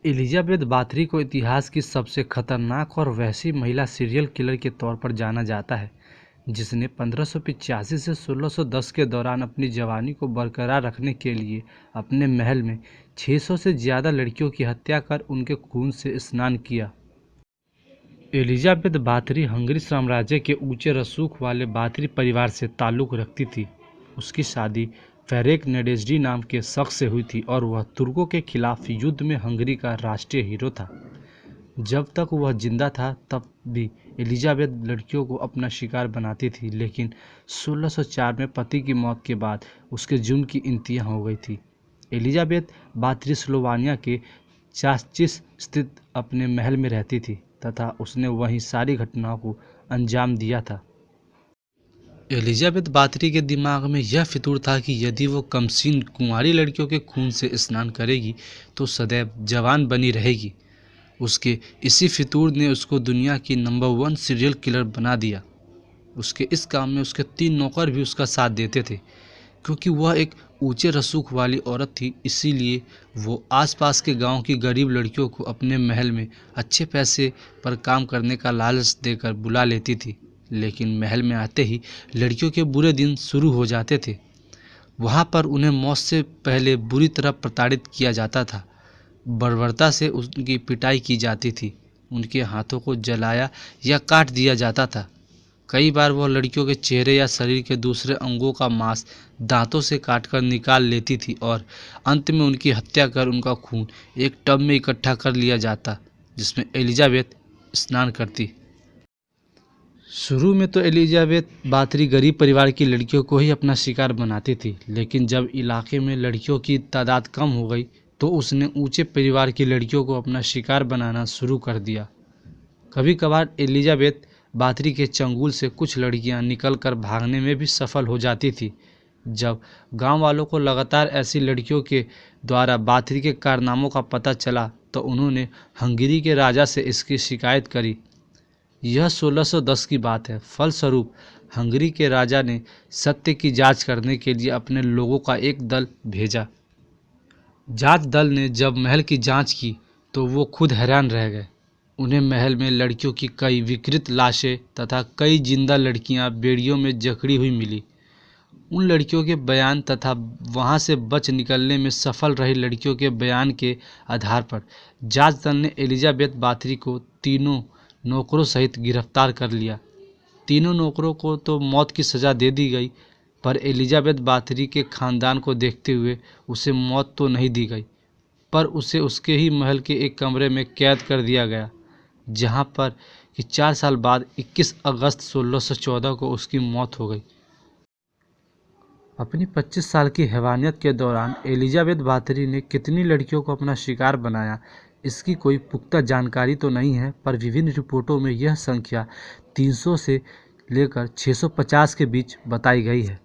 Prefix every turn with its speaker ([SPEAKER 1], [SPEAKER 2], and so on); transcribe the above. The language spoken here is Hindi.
[SPEAKER 1] एलिजाबेथ बाथरी को इतिहास की सबसे खतरनाक और वहशी महिला सीरियल किलर के तौर पर जाना जाता है, जिसने 1585 से 1610 के दौरान अपनी जवानी को बरकरार रखने के लिए अपने महल में 600 से ज़्यादा लड़कियों की हत्या कर उनके खून से स्नान किया। एलिजाबेथ बाथरी हंगरी साम्राज्य के ऊंचे रसूख वाले बाथरी परिवार से ताल्लुक़ रखती थी। उसकी शादी फेरेक नेडेज्डी नाम के शख्स से हुई थी और वह तुर्कों के खिलाफ युद्ध में हंगरी का राष्ट्रीय हीरो था। जब तक वह जिंदा था तब भी एलिजाबेथ लड़कियों को अपना शिकार बनाती थी, लेकिन 1604 में पति की मौत के बाद उसके जुर्म की इंतहा हो गई थी। एलिजाबेथ बाथरी स्लोवानिया के चास्चिस स्थित अपने महल में रहती थी तथा उसने वहीं सारी घटनाओं को अंजाम दिया था। एलिजाबेथ बाथरी के दिमाग में यह फितूर था कि यदि वो कमसीन कुंवारी लड़कियों के खून से स्नान करेगी तो सदैव जवान बनी रहेगी। उसके इसी फितूर ने उसको दुनिया की नंबर 1 सीरियल किलर बना दिया। उसके इस काम में उसके 3 नौकर भी उसका साथ देते थे। क्योंकि वह एक ऊंचे रसूख वाली औरत थी, इसीलिए वो आसपास के गांव की गरीब लड़कियों को अपने महल में अच्छे पैसे पर काम करने का लालच देकर बुला लेती थी। लेकिन महल में आते ही लड़कियों के बुरे दिन शुरू हो जाते थे। वहाँ पर उन्हें मौत से पहले बुरी तरह प्रताड़ित किया जाता था। बर्बरता से उनकी पिटाई की जाती थी, उनके हाथों को जलाया या काट दिया जाता था। कई बार वह लड़कियों के चेहरे या शरीर के दूसरे अंगों का मांस दांतों से काटकर निकाल लेती थी और अंत में उनकी हत्या कर उनका खून एक टब में इकट्ठा कर लिया जाता, जिसमें एलिजाबेथ स्नान करती। शुरू में तो एलिजाबेथ बाथरी गरीब परिवार की लड़कियों को ही अपना शिकार बनाती थी, लेकिन जब इलाके में लड़कियों की तादाद कम हो गई तो उसने ऊंचे परिवार की लड़कियों को अपना शिकार बनाना शुरू कर दिया। कभी कभार एलिजाबेथ बाथरी के चंगुल से कुछ लड़कियां निकलकर भागने में भी सफल हो जाती थी। जब गांव वालों को लगातार ऐसी लड़कियों के द्वारा बाथरी के कारनामों का पता चला तो उन्होंने हंगरी के राजा से इसकी शिकायत करी। यह 1610 की बात है। फलस्वरूप हंगरी के राजा ने सत्य की जांच करने के लिए अपने लोगों का एक दल भेजा। जांच दल ने जब महल की जांच की तो वो खुद हैरान रह गए। उन्हें महल में लड़कियों की कई विकृत लाशें तथा कई जिंदा लड़कियां बेड़ियों में जकड़ी हुई मिली। उन लड़कियों के बयान तथा वहां से बच निकलने में सफल रही लड़कियों के बयान के आधार पर जांच दल ने एलिजाबेथ बाथरी को तीनों नौकरों सहित गिरफ्तार कर लिया। तीनों नौकरों को तो मौत की सज़ा दे दी गई, पर एलिजाबेथ बाथरी के खानदान को देखते हुए उसे मौत तो नहीं दी गई, पर उसे उसके ही महल के एक कमरे में कैद कर दिया गया, जहां पर कि 4 साल बाद 21 अगस्त 1614 को उसकी मौत हो गई। अपनी 25 साल की हैवानियत के दौरान एलिजाबेथ बाथरी ने कितनी लड़कियों को अपना शिकार बनाया, इसकी कोई पुख्ता जानकारी तो नहीं है, पर विभिन्न रिपोर्टों में यह संख्या 300 से लेकर 650 के बीच बताई गई है।